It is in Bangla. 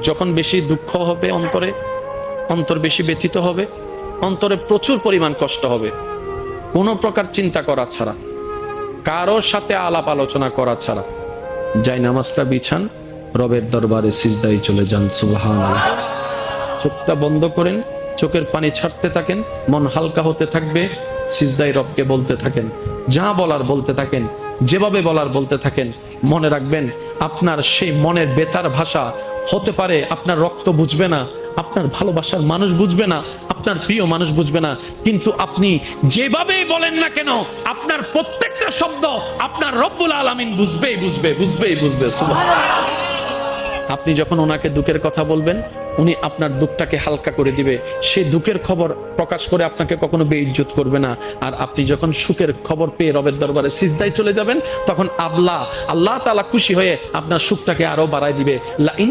যখন বেশি দুঃখ হবে অন্তরে, অন্তর বেশি ব্যথিত হবে, অন্তরে প্রচুর পরিমাণ কষ্ট হবে, কোনো প্রকার চিন্তা করা ছাড়া, কারোর সাথে আলাপ আলোচনা করা ছাড়া যাই নামাজটা বিছান, রবের দরবারে সিজদায় চলে যান। সুবহানাল্লাহ। চোখটা বন্ধ করেন, চোখের পানি ছাড়তে থাকেন, মন হালকা হতে থাকবে, সিজদায় রবকে বলতে থাকেন, যা বলার বলতে থাকেন, যেভাবে বলার বলতে থাকেন। মনে রাখবেন, আপনার সেই মনের বেতার ভাষা হতে পারে আপনার রক্ত বুঝবে না, আপনার ভালোবাসার মানুষ বুঝবে না, আপনার প্রিয় মানুষ বুঝবে না, কিন্তু আপনি যেভাবেই বলেন না কেন, আপনার প্রত্যেকটা শব্দ আপনার রব্বুল আলামিন বুঝবেই বুঝবে, বুঝবেই বুঝবে। সুবহানাল্লাহ। আপনি যখন ওনাকে দুঃখের কথা বলবেন, উনি আপনার দুঃখটাকে হালকা করে দিবে, সেই দুঃখের খবর প্রকাশ করে আপনাকে কখনো বেইজ্জত করবে না। আর আপনি যখন সুখের খবর পেয়ে রবের দরবারে সিজদায় চলে যাবেন, তখন আল্লাহ তাআলা খুশি হয়ে আপনার সুখটাকে আরো বাড়ায় দিবে। লা ইন